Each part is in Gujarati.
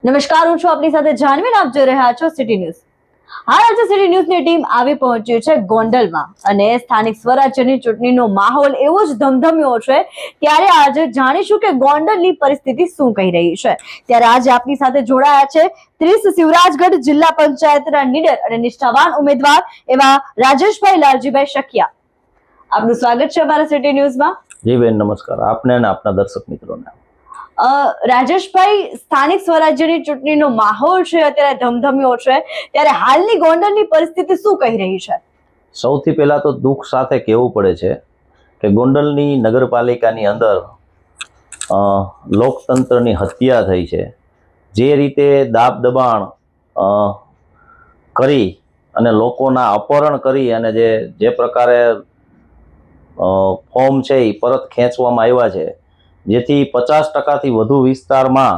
નમસ્કાર, હું છું આપની સાથે જાનવી. આપ જોઈ રહ્યા છો સિટી ન્યૂઝ. હાલ આજે સિટી ન્યૂઝની ટીમ આવી પહોંચ્યું છે ગોંડલમાં અને સ્થાનિક સ્વરાજ્યની ચૂંટણીનો માહોલ એવો જ ધમધમ્યો છે. ત્યારે આજે જાણીશું કે ગોંડલની પરિસ્થિતિ શું કહી રહી છે. ત્યારે આજે આપની સાથે જોડાયા છે 30 શિવરાજગઢ જિલ્લા પંચાયતના નીડર અને નિષ્ઠાવાન ઉમેદવાર એવા રાજેશભાઈ લાલજીભાઈ શકિયા. આપનું સ્વાગત છે અમારા સિટી ન્યૂઝમાં. જી બેન, નમસ્કાર આપને અને આપના દર્શક મિત્રોને. રાજેશભાઈ, સ્થાનિક સ્વરાજ્યની ચૂંટણીનો માહોલ છે અત્યારે ધમધમ્યો છે, ત્યારે હાલની ગોંડલની પરિસ્થિતિ શું કહી રહી છે? સૌથી પહેલા તો દુઃખ સાથે કહેવું પડે છે કે ગોંડલની નગરપાલિકાની અંદર લોકતંત્રની હત્યા થઈ છે. જે રીતે દાબ દબાણ કરી અને લોકોના અપહરણ કરી અને જે પ્રકારે ફોર્મ છે એ પરત ખેંચવામાં આવ્યા છે, જેથી 50% વધુ વિસ્તારમાં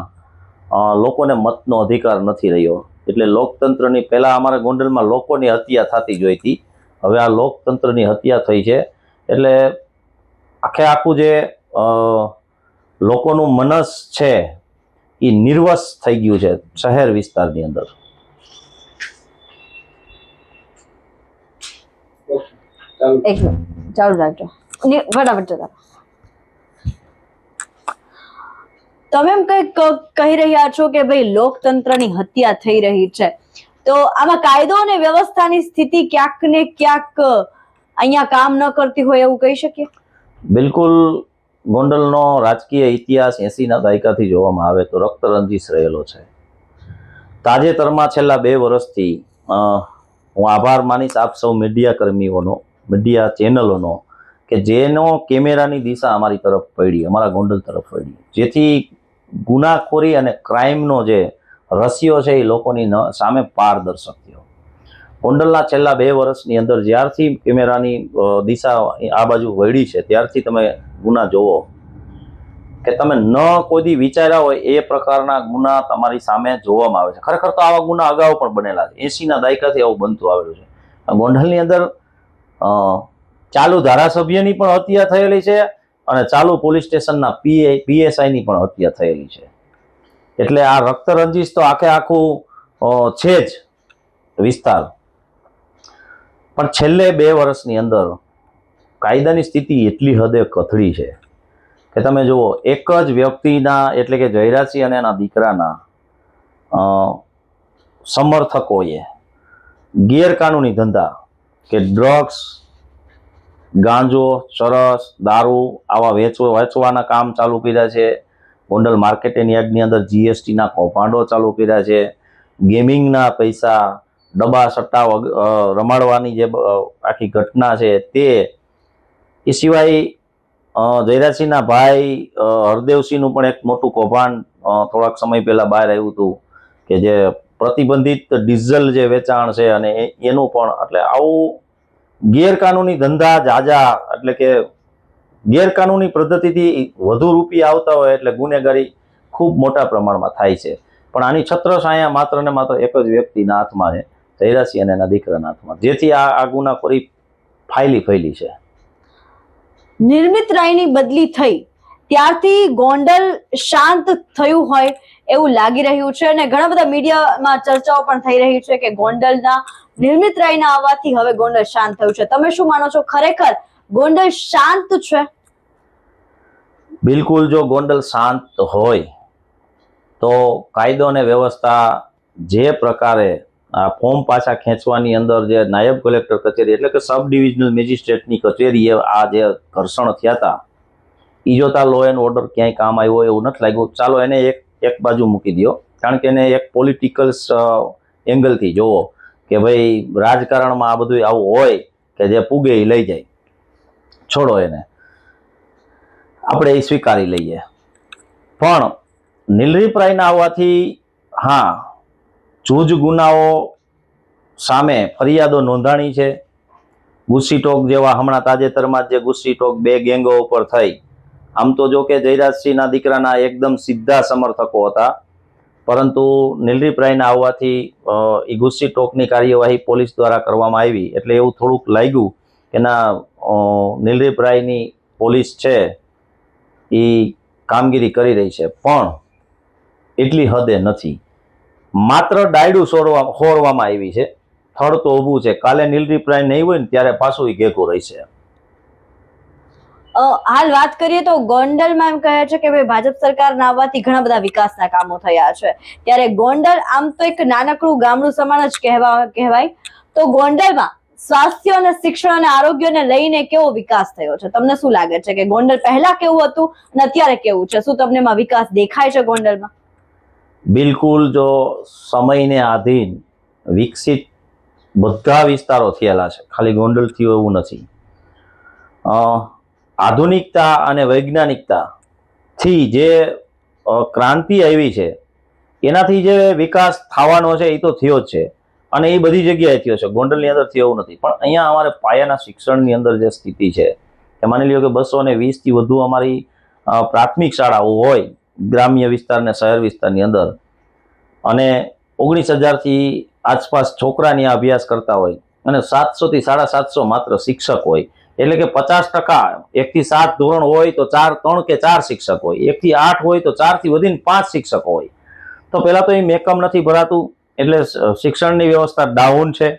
લોકોને મતનો અધિકાર નથી રહ્યો. એટલે લોકતંત્રની પહેલાં અમારા ગોંડલમાં લોકોની હત્યા થતી જોઈતી, હવે આ લોકતંત્રની હત્યા થઈ છે. એટલે આખું જે લોકોનું મનસ છે એ નિર્વસ થઈ ગયું છે શહેર વિસ્તારની અંદર. એક મિનિટ ચાલુ રાખજો, ફટાફટ જતા. તમે એમ કઈક કહી રહ્યા છો કે ભાઈ લોકતંત્રની હત્યા થઈ રહી છે, તો આમાં કાયદો અને વ્યવસ્થાની સ્થિતિ ક્યાંક ને ક્યાંક અહીંયા કામ ન કરતી હોય એવું કહી શકીએ? બિલકુલ. ગોંડલનો રાજકીય ઇતિહાસ 80ના દાયકાથી જોવામાં આવે તો રક્તરંજીસ રહેલો છે. તાજેતરમાં છેલ્લા 2 વર્ષથી હું આભાર માનીશ આપ સૌ મીડિયા કર્મીઓનો, મીડિયા ચેનલોનો, કે જેનો કેમેરાની દિશા અમારી તરફ પડી, અમારા ગોંડલ તરફ પડી, જેથી ગુનાખોરી અને ક્રાઇમનો જે રસ્યો છે એ લોકોની સામે પારદર્શક થયો. ગોંડલના છેલ્લા 2 વર્ષની અંદર જ્યારથી કેમેરાની દિશા આ બાજુ વળી છે ત્યારથી તમે ગુના જોવો કે તમે ન કોઈ દી વિચાર્યા હોય એ પ્રકારના ગુના તમારી સામે જોવામાં આવે છે. ખરેખર તો આવા ગુના અગાઉ પણ બનેલા છે. 80ના દાયકાથી આવું બનતું આવેલું છે. ગોંડલની અંદર ચાલુ ધારાસભ્યની પણ હત્યા થયેલી છે અને ચાલુ પોલીસ સ્ટેશનના પીએસઆઈની પણ હત્યા થયેલી છે. એટલે આ રક્તરંજીસ તો આખું છે જ વિસ્તાર. પણ છેલ્લે 2 વર્ષની અંદર કાયદાની સ્થિતિ એટલી હદે કથળી છે કે તમે જુઓ, એક જ વ્યક્તિના એટલે કે જયરાજસિંહ અને એના દીકરાના સમર્થકોએ ગેરકાનૂની ધંધા કે ડ્રગ્સ, ગાંજો, ચરસ, દારૂ આવા વેચવાના કામ ચાલુ કર્યા છે. ગોંડલ માર્કેટિંગ યાર્ડની અંદર જીએસટીના કૌભાંડો ચાલુ કર્યા છે. ગેમિંગના પૈસા, ડબ્બા સટ્ટા રમાડવાની જે આખી ઘટના છે તે. એ સિવાય જયરાજસિંહના ભાઈ હરદેવસિંહનું પણ એક મોટું કૌભાંડ થોડાક સમય પહેલાં બહાર આવ્યું હતું કે જે પ્રતિબંધિત ડીઝલ જે વેચાણ છે અને એનું પણ. એટલે આવું ગેરકાનૂની ધંધા જાજા, એટલે કે ગેરકાનૂની પદ્ધતિથી વધુ રૂપિયા આવતા હોય એટલે ગુનેગારી ખૂબ મોટા પ્રમાણમાં થાય છે. પણ આની છત્રછાયા માત્ર ને માત્ર એક જ વ્યક્તિના હાથમાં છે, જયરાજસિંહ અને એના દીકરાના હાથમાં, જેથી આ ગુનાખોરી ફેલી છે. નિર્મિત રાયની બદલી થઈ ત્યારથી ગોંડલ શાંત થયું હોય એવું લાગી રહ્યું છે અને ઘણા બધા મીડિયામાં ચર્ચાઓ પણ થઈ રહી છે કે ગોંડલના નિર્મિત રાયના આવવાથી હવે ગોંડલ શાંત થયું છે. તમે શું માનો છો, ખરેખર ગોંડલ શાંત છે? બિલકુલ. જો ગોંડલ શાંત હોય તો કાયદો અને વ્યવસ્થા જે પ્રકારે આ ફોર્મ પાછા ખેંચવાની અંદર જે નાયબ કલેક્ટર કચેરી એટલે કે સબ ડિવિઝનલ મેજિસ્ટ્રેટની કચેરીએ આ જે ઘર્ષણ થયા હતા એ જોતા લો એન્ડ ઓર્ડર ક્યાંય કામ આવ્યો એવું નથી લાગ્યું. ચાલો એને એક બાજુ મૂકી દો, કારણ કે એને એક પોલિટિકલ એંગલથી જોવો કે ભાઈ રાજકારણમાં આ બધું આવું હોય કે જે પૂગે એ લઈ જાય, છોડો એને, આપણે એ સ્વીકારી લઈએ. પણ નિર્ભયના આવવાથી હા, જૂજ ગુનાઓ સામે ફરિયાદો નોંધાણી છે. ગુસ્સી ટોક જેવા હમણાં તાજેતરમાં જે ગુસ્સી ટોક 2 ગેંગો ઉપર થઈ. આમ તો જો કે જયરાજસિંહના દીકરાના એકદમ સીધા સમર્થકો હતા, પરંતુ નિર્ભયના આવવાથી એ ગુસ્સી ટોકની કાર્યવાહી પોલીસ દ્વારા કરવામાં આવી. એટલે એવું થોડુંક લાગ્યું કે ના, નિર્ભયની પોલીસ છે એ કામગીરી કરી રહી છે, પણ એટલી હદે નથી. માત્ર ડાયડું ખોરવામાં આવી છે. થડ તો ઊભું છે, કાલે નીલરી પ્રાય નહીં હોય ને ત્યારે પાછું ઈ ઘેકું રહેશે. હાલ વાત કરીએ તો ગોંડલમાં એમ કહે છે કે ભાઈ ભાજપ સરકારના આવવાથી ઘણા બધા વિકાસના કામો થયા છે, ત્યારે ગોંડલ આમ તો એક નાનકડું ગામડું સમાન જ કહેવાય. તો ગોંડલમાં સ્વાસ્થ્ય અને શિક્ષણ અને આરોગ્યને લઈને કેવો વિકાસ થયો છે? તમને શું લાગે છે કે ગોંડલ પહેલા કેવું હતું અને અત્યારે કેવું છે? શું તમને એમાં વિકાસ દેખાય છે ગોંડલમાં? બિલકુલ. જો સમયને આધીન વિકસિત બધા વિસ્તારો થયેલા છે, ખાલી ગોંડલ થયું એવું નથી. આધુનિકતા અને વૈજ્ઞાનિકતા થી જે ક્રાંતિ આવી છે એનાથી જે વિકાસ થવાનો છે એ તો થયો જ છે, અને એ બધી જગ્યાએ થયો છે. ગોંડલની અંદર થયો એવું નથી. પણ અહીંયા અમારે પાયાના શિક્ષણની અંદર જે સ્થિતિ છે એ માની લ્યો કે 220 થી વધુ અમારી પ્રાથમિક શાળાઓ હોય ગ્રામ્ય વિસ્તાર ને શહેર વિસ્તારની અંદર, અને 19,000 થી આસપાસ છોકરા ત્યાં અભ્યાસ કરતા હોય, અને 700 થી 750 માત્ર શિક્ષક હોય. એટલે કે 50%, 1 થી 7 ધોરણ હોય તો 3 કે 4 શિક્ષક હોય, 1 થી 8 હોય તો 4 થી વધીને 5 શિક્ષકો હોય. તો પેલા તો એ મેકમ નથી ભરાતું, એટલે શિક્ષણની વ્યવસ્થા ડાઉન છે.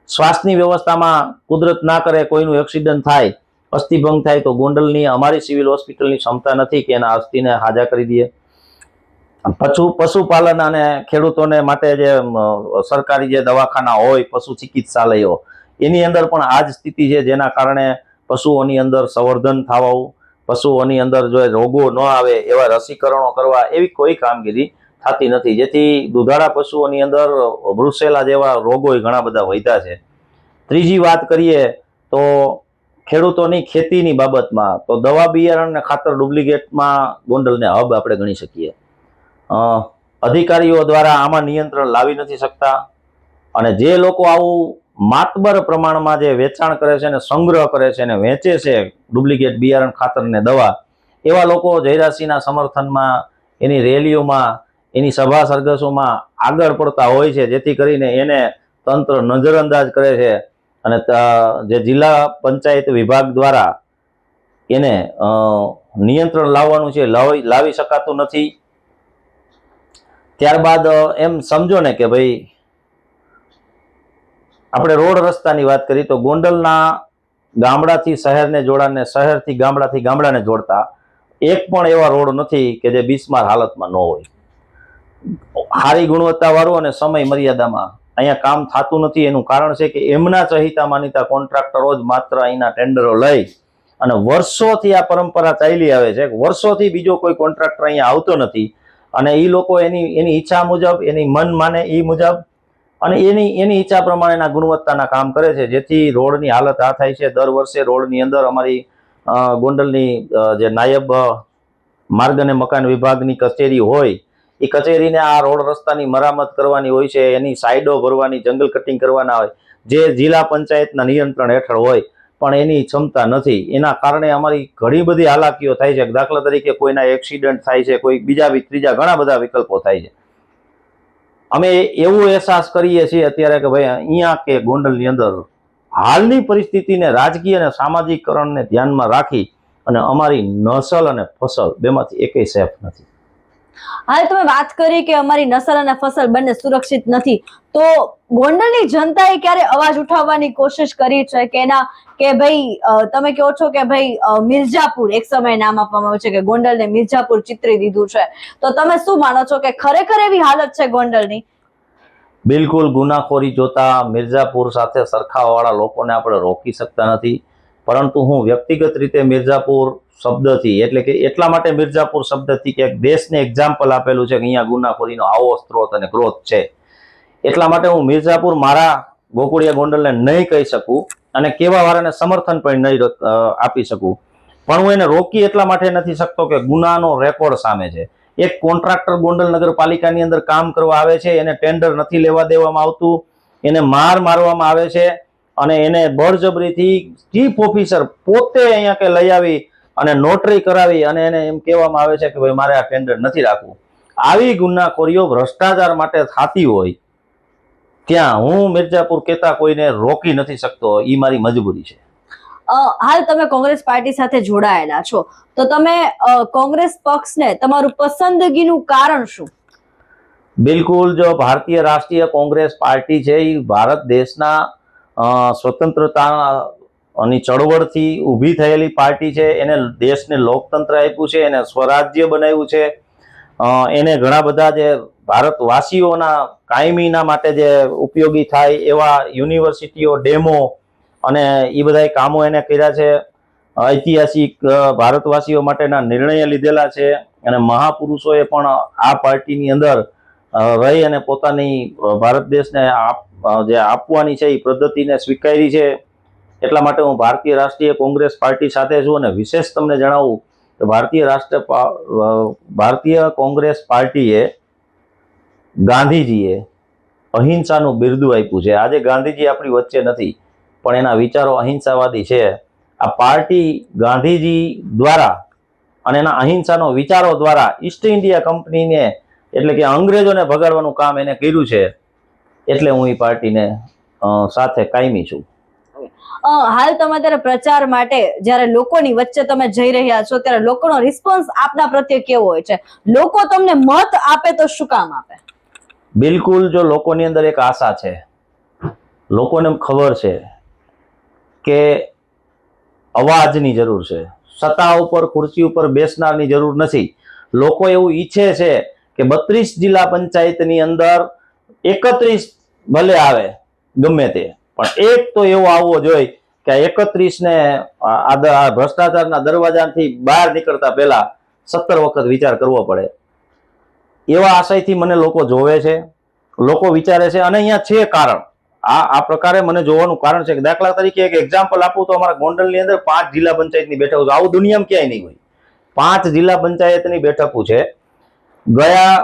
શ્વાસની વ્યવસ્થામાં કુદરત ના કરે કોઈનું એક્સિડન્ટ થાય, અસ્થિભંગ થાય તો ગોંડલની અમારી સિવિલ હોસ્પિટલની ક્ષમતા નથી કે એના અસ્થિને હાજા કરી દઈએ. પશુપાલન અને ખેડૂતોને માટે જે સરકારી જે દવાખાના હોય, પશુ ચિકિત્સાલયો, એની અંદર પણ આ જ સ્થિતિ છે, જેના કારણે પશુઓની અંદર સંવર્ધન થવું, પશુઓની અંદર જો રોગો ન આવે એવા રસીકરણો કરવા, એવી કોઈ કામગીરી થતી નથી, જેથી દુધાળા પશુઓની અંદર બ્રુસેલા જેવા રોગો ઘણા બધા વધ્યા છે. ત્રીજી વાત કરીએ તો ખેડૂતોની ખેતીની બાબતમાં, તો દવા બિયારણ અને ખાતર ડુપ્લિકેટમાં ગોંડલને હબ આપણે ગણી શકીએ. અધિકારીઓ દ્વારા આમાં નિયંત્રણ લાવી નથી શકતા, અને જે લોકો આવું માતબર પ્રમાણમાં જે વેચાણ કરે છે ને સંગ્રહ કરે છે ને વેચે છે ડુપ્લિકેટ બિયારણ ખાતર ને દવા, એવા લોકો જયરાજસિંહના સમર્થનમાં એની રેલીઓમાં, એની સભા સરઘસોમાં આગળ પડતા હોય છે, જેથી કરીને એને તંત્ર નજરઅંદાજ કરે છે, અને જે જિલ્લા પંચાયત વિભાગ દ્વારા એને નિયંત્રણ લાવવાનું છે લાવી શકાતું નથી. ત્યારબાદ એમ સમજો ને કે ભાઈ આપણે રોડ રસ્તાની વાત કરીએ તો ગોંડલના ગામડાથી શહેરને જોડાને, શહેરથી ગામડાને જોડતા એક પણ એવા રોડ નથી કે જે બિસ્માર હાલતમાં ન હોય. સારી ગુણવત્તાવાળું અને સમય મર્યાદામાં અહીંયા કામ થતું નથી. એનું કારણ છે કે એમના ચહિતા માનીતા કોન્ટ્રાક્ટરો જ માત્ર અહીંના ટેન્ડરો લઈ અને વર્ષોથી આ પરંપરા ચાલી આવે છે. વર્ષોથી બીજો કોઈ કોન્ટ્રાક્ટર અહીંયા આવતો નથી, અને એ લોકો એની ઈચ્છા મુજબ, એની મન માને એ મુજબ અને એની ઈચ્છા પ્રમાણેના ગુણવત્તાના કામ કરે છે, જેથી રોડની હાલત આ થાય છે. દર વર્ષે રોડની અંદર અમારી ગોંડલની જે નાયબ માર્ગ અને મકાન વિભાગની કચેરી હોય, એ કચેરીને આ રોડ રસ્તાની મરામત કરવાની હોય છે, એની સાઈડો ભરવાની, જંગલ કટિંગ કરવાના હોય, જે જિલ્લા પંચાયતના નિયંત્રણ હેઠળ હોય, પણ એની ક્ષમતા નથી. એના કારણે અમારી ઘણી બધી હાલાકીઓ થાય છે. દાખલા તરીકે કોઈના એક્સિડન્ટ થાય છે, કોઈ બીજા ત્રીજા ઘણા બધા વિકલ્પો થાય છે. અમે એવું અહેસાસ કરીએ છીએ અત્યારે કે ભાઈ અહીંયા કે ગોંડલની અંદર હાલની પરિસ્થિતિને, રાજકીય અને સામાજિકકરણને ધ્યાનમાં રાખી અને અમારી નસલ અને ફસલ બેમાંથી એકેય સેફ નથી. હાલ તમે વાત કરી કે અમારી નસલ અને ફસલ બંને સુરક્ષિત નથી, તો ગોંડલની જનતાએ ક્યારે અવાજ ઉઠાવવાની કોશિશ કરી છે કે ભાઈ તમે કહો છો કે ભાઈ મિર્ઝાપુર એક સમય નામ આપવામાં આવ્યું છે કે ગોંડલને મિર્ઝાપુર ચિતરી દીધું છે, તો તમે શું માનો છો કે ખરેખર એવી હાલત છે ગોંડલની? બિલકુલ. ગુનાખોરી જોતા મિર્ઝાપુર સાથે સરખાવાળા લોકોને આપણે રોકી શકતા નથી, પરંતુ હું વ્યક્તિગત રીતે મિર્ઝાપુર શબ્દથી, એટલે કે એટલા માટે મિર્ઝાપુર શબ્દથી કે દેશને એક્ઝામ્પલ આપેલું છે કે અહીંયા ગુનાખોરીનો આવો સ્ત્રોત અને ગ્રોથ છે, એટલા માટે હું મિર્ઝાપુર મારા ગોકુળિયા ગોંડલને નહીં કહી શકું અને કેવા વાળાને સમર્થન પણ નહીં આપી શકું. પણ હું એને રોકી એટલા માટે નથી શકતો કે ગુનાનો રેકોર્ડ સામે છે. એક કોન્ટ્રાક્ટર ગોંડલ નગરપાલિકાની અંદર કામ કરવા આવે છે, એને ટેન્ડર નથી લેવા દેવામાં આવતું, એને મારવામાં આવે છે, અને એને બળજબરીથી ચીફ ઓફિસર પોતે અહીંયા કે લઈ આવી અને નોટરી કરાવી અને એને એમ કહેવામાં આવે છે કે ભાઈ મારે આ ટેન્ડર નથી રાખવું. આવી ગુનાખોરીઓ ભ્રષ્ટાચાર માટે થતી હોય ત્યાં હું મિર્ઝાપુર કહેતા કોઈને રોકી નથી શકતો. એ મારી મજબૂરી છે. હાલ તમે કોંગ્રેસ પાર્ટી સાથે જોડાયેલા છો, તો તમે કોંગ્રેસ પક્ષને તમારું પસંદગીનું કારણ શું? બિલકુલ. જો ભારતીય રાષ્ટ્રીય કોંગ્રેસ પાર્ટી છે એ ભારત દેશના સ્વતંત્રતાની ચળવળથી ઊભી થયેલી પાર્ટી છે. એને દેશને લોકતંત્ર આપ્યું છે, એને સ્વરાજ્ય બનાવ્યું છે. એને ઘણા બધા જે ભારતવાસીઓના કાયમીના માટે જે ઉપયોગી થાય એવા યુનિવર્સિટીઓ, ડેમો અને એ બધા કામો એને કર્યા છે. ઐતિહાસિક ભારતવાસીઓ માટેના નિર્ણય લીધેલા છે અને મહાપુરુષોએ પણ આ પાર્ટીની અંદર રહી અને પોતાની ભારત દેશને જે આપવાની છે એ પદ્ધતિને સ્વીકારી છે. એટલા માટે હું ભારતીય રાષ્ટ્રીય કોંગ્રેસ પાર્ટી સાથે છું. અને વિશેષ તમને જણાવું કે ભારતીય કોંગ્રેસ પાર્ટીએ ગાંધીજીએ અહિંસાનું બિરદું આપ્યું છે. આજે ગાંધીજી આપણી વચ્ચે નથી, પણ એના વિચારો અહિંસાવાદી છે. આ પાર્ટી ગાંધીજી દ્વારા અને એના અહિંસાનો વિચારો દ્વારા ઈસ્ટ ઇન્ડિયા કંપનીને એટલે કે અંગ્રેજોને ભગાડવાનું કામ એને કર્યું છે. એટલે હું એ પાર્ટીને સાથે કાયમી છું. હાલ તમે અત્યારે પ્રચાર માટે જ્યારે લોકોની વચ્ચે તમે જઈ રહ્યા છો ત્યારે લોકોનો રિસ્પોન્સ આપના પ્રત્યે કેવો હોય છે? લોકો તમને મત આપે તો શું કામ આપે? બિલકુલ. જો લોકોની અંદર એક આશા છે, લોકોને ખબર છે કે અવાજની જરૂર છે, સત્તા ઉપર ખુરશી ઉપર બેસનારની જરૂર નથી. લોકો એવું ઈચ્છે છે કે 32 જિલ્લા પંચાયતની અંદર 31 ભલે આવે ગમે તે, પણ એક તો એવો આવવો જોઈએ કે 31 ને આ ભ્રષ્ટાચારના દરવાજાથી બહાર નીકળતા પહેલા 17 વખત વિચાર કરવો પડે. એવા આશયથી મને લોકો જોવે છે, લોકો વિચારે છે. અને અહીંયા છે કારણ, આ પ્રકારે મને જોવાનું કારણ છે કે દાખલા તરીકે એક એક્ઝામ્પલ આપું તો અમારા ગોંડલની અંદર 5 જિલ્લા પંચાયતની બેઠકો છે. આવું દુનિયામાં ક્યાંય નહીં હોય. 5 જિલ્લા પંચાયતની બેઠકો છે. ગયા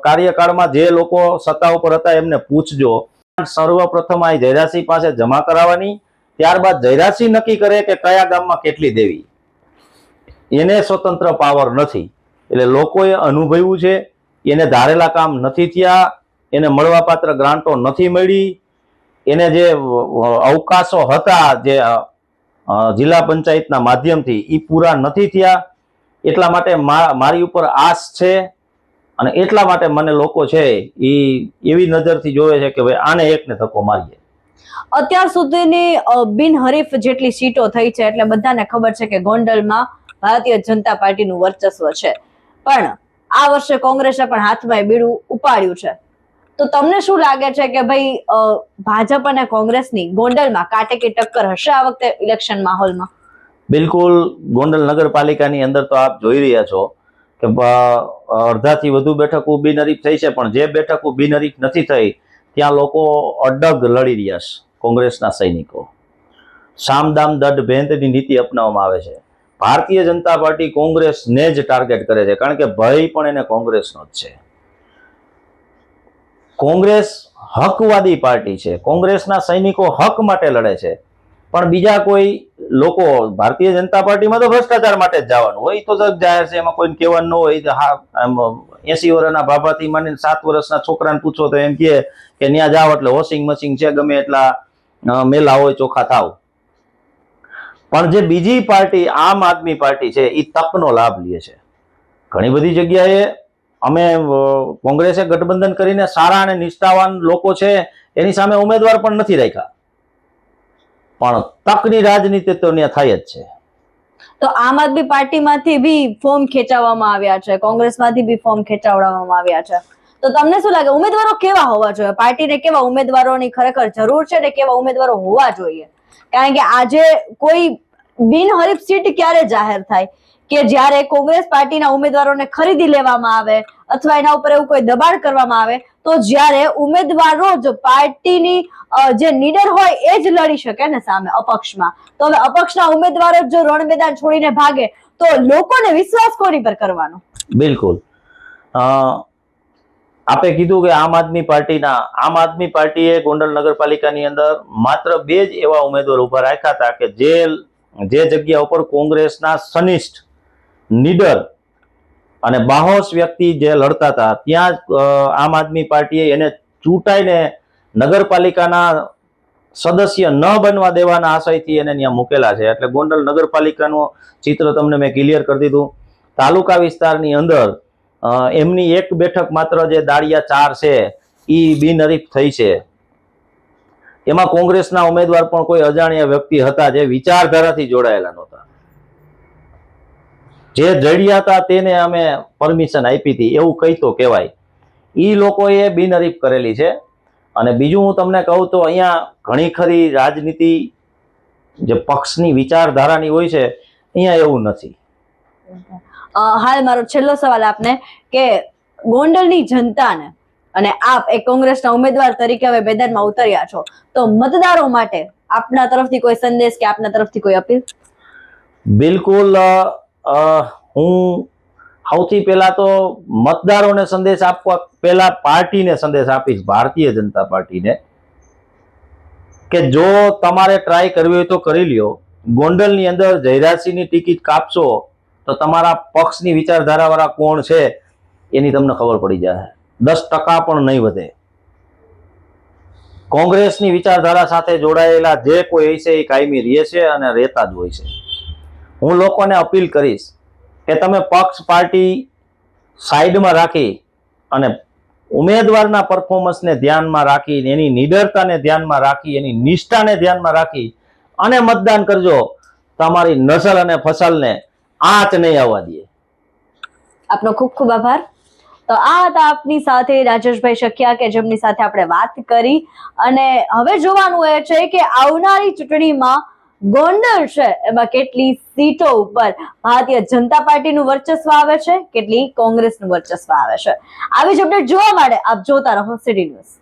કાર્યકાળમાં જે લોકો સત્તા ઉપર હતા એમને પૂછજો. સર્વપ્રથમ આ જયરાજસિંહ પાસે જમા કરાવવાની, ત્યારબાદ જયરાજસિંહ નક્કી કરે કે કયા ગામમાં કેટલી દેવી. એને સ્વતંત્ર પાવર નથી. એટલે લોકોએ અનુભવ્યું છે, એને ધારેલા કામ નથી થયા, એને મળવાપાત્ર ગ્રાન્ટો નથી મળી, એને જે અવકાશો હતા જે જિલ્લા પંચાયતના માધ્યમથી એ પૂરા નથી થયા. એટલા માટે મારી ઉપર આશ છે અને એટલા માટે મને લોકો છે એ એવી નજરથી જોવે છે કે ભાઈ આને એકને ધક્કો મારીએ. અત્યાર સુધીની બિનહરીફ જેટલી સીટો થઈ છે એટલે બધાને ખબર છે કે ગોંડલમાં ભારતીય જનતા પાર્ટીનું વર્ચસ્વ છે. પણ આ વર્ષે કોંગ્રેસે પણ હાથમાં બીડું ઉપાડ્યું છે. તો તમને શું લાગે છે કે ભાઈ ભાજપ અને કોંગ્રેસની ગોંડલમાં કાટેકી ટક્કર હશે આ વખતે ઇલેક્શન માહોલમાં? બિલકુલ. ગોંડલ નગરપાલિકાની અંદર તો આપ જોઈ રહ્યા છો કે અડધાથી વધુ બેઠકો બિનહરીફ થઈ છે, પણ જે બેઠકો બિનહરીફ નથી થઈ ત્યાં લોકો અડગ લડી રહ્યા છે. કોંગ્રેસના સૈનિકો સામદામ દઢ ભેંતની નીતિ અપનાવવામાં આવે છે. ભારતીય જનતા પાર્ટી કોંગ્રેસને જ ટાર્ગેટ કરે છે, કારણ કે ભય પણ એને કોંગ્રેસનો જ છે. કોંગ્રેસ હકવાદી પાર્ટી છે. કોંગ્રેસના સૈનિકો હક માટે લડે છે. પણ બીજા કોઈ લોકો ભારતીય જનતા પાર્ટીમાં તો ભ્રષ્ટાચાર માટે જ જવાનું હોય, તો જગ જાહેર છે, એમાં કોઈને કહેવાનું ન હોય. 80 વર્ષના બાબાથી માંડીને 7 વર્ષના છોકરાને પૂછો તો એમ કે ત્યાં જાઓ એટલે વોશિંગ મશીન છે, ગમે એટલા મેલા હોય ચોખ્ખા થાવ. પણ જે બીજી પાર્ટી આમ આદમી પાર્ટી છે એ તકનો લાભ લે છે. ઘણી બધી જગ્યાએ અમે કોંગ્રેસે ગઠબંધન કરીને સારા અને નિષ્ઠાવાન લોકો છે એની સામે ઉમેદવાર પણ નથી રાખ્યા, પણ તકની રાજનીતિ તો ત્યાં થાય જ છે. તો આમ આદમી પાર્ટીમાંથી બી ફોર્મ ખેંચાવવામાં આવ્યા છે, કોંગ્રેસમાંથી બી ફોર્મ ખેંચાવવામાં આવ્યા છે. તો તમને શું લાગે ઉમેદવારો કેવા હોવા જોઈએ? પાર્ટીને કેવા ઉમેદવારોની ખરેખર જરૂર છે ને કેવા ઉમેદવારો હોવા જોઈએ? કારણ કે આજે કોઈ બિનહરીફ સીટ ક્યારે જાહેર થાય કે જ્યારે કોંગ્રેસ પાર્ટીના ઉમેદવારોને ખરીદી લેવામાં આવે અથવા એના ઉપર એવું કોઈ દબાણ કરવામાં આવે, તો જ્યારે ઉમેદવારો જ પાર્ટીની જે લીડર હોય એ જ લડી શકે ને સામે અપક્ષમાં. તો હવે અપક્ષના ઉમેદવારો જો રણ મેદાન છોડીને ભાગે તો લોકોને વિશ્વાસ કોની પર કરવાનો? બિલકુલ. આપે કીધું કે આમ આદમી પાર્ટીએ ગોંડલ નગરપાલિકાની અંદર માત્ર 2 જ એવા ઉમેદવાર ઉભા રાખ્યા હતા કે જે જગ્યા ઉપર કોંગ્રેસના સનિષ્ઠ નીડર અને બાહોશ વ્યક્તિ જે લડતા હતા ત્યાં આમ આદમી પાર્ટીએ એને ચૂંટાઈને નગરપાલિકાના સદસ્ય ન બનવા દેવાના આશયથી એને ત્યાં મૂકેલા છે. એટલે ગોંડલ નગરપાલિકાનું ચિત્ર તમને મેં ક્લિયર કરી દીધું. તાલુકા વિસ્તારની અંદર એમની એક બેઠક માત્ર જે દાળિયા 4 છે એ બિનહરીફ થઈ છે. એમાં કોંગ્રેસના ઉમેદવાર પણ કોઈ અજાણ્યા વ્યક્તિ હતા જે વિચારધારાથી જોડાયેલા નહોતા. જે જડ્યા હતા તેને અમે પરમિશન આપી હતી એવું કહી તો કહેવાય. એ લોકોએ બિનહરીફ કરેલી છે. અને બીજું હું તમને કહું તો અહીંયા ઘણી ખરી રાજનીતિ જે પક્ષની વિચારધારાની હોય છે, અહીંયા એવું નથી. હાલ મારો છેલ્લો સવાલ આપને કે ગોંડલની જનતાને અને આપ એક કોંગ્રેસના ઉમેદવાર તરીકે હવે મેદાનમાં ઉતર્યા છો, તો મતદારો માટે આપના તરફથી કોઈ સંદેશ કે આપના તરફથી કોઈ અપીલ? બિલકુલ. હું સૌથી પહેલા તો મતદારોને સંદેશ આપવા પહેલા પાર્ટીને સંદેશ આપીશ, ભારતીય જનતા પાર્ટીને, કે જો તમારે ટ્રાય કરવી હોય તો કરી લ્યો. ગોંડલની અંદર જયરાજસિંહની ટિકિટ કાપશો તો તમારા પક્ષની વિચારધારાવાળા કોણ છે એની તમને ખબર પડી જાય. 10% પણ નહીં વધે. કોંગ્રેસની વિચારધારા સાથે જોડાયેલા જે કોઈ છે એ કાયમી રહે છે અને રહેતા જ હોય છે. હું લોકોને અપીલ કરીશ કે તમે પક્ષ પાર્ટી સાઈડમાં રાખી અને ઉમેદવારના પરફોર્મન્સને ધ્યાનમાં રાખી, એની નિડરતાને ધ્યાનમાં રાખી, એની નિષ્ઠાને ધ્યાનમાં રાખી અને મતદાન કરજો. તમારી નસલ અને ફસલને આંચ નહીં આવવા દે. આપનો ખૂબ ખૂબ આભાર. તો આ હતા આપની સાથે રાજેશભાઈ શક્યા કે જેમની સાથે આપણે વાત કરી. અને હવે જોવાનું એ છે કે આવનારી ચૂંટણીમાં ગોંડલ છે એમાં કેટલી સીટો ઉપર ભારતીય જનતા પાર્ટીનું વર્ચસ્વ આવે છે, કેટલી કોંગ્રેસનું વર્ચસ્વ આવે છે. આવી જ અપડેટ જોવા માટે આપ જોતા રહો સિટી ન્યૂઝ.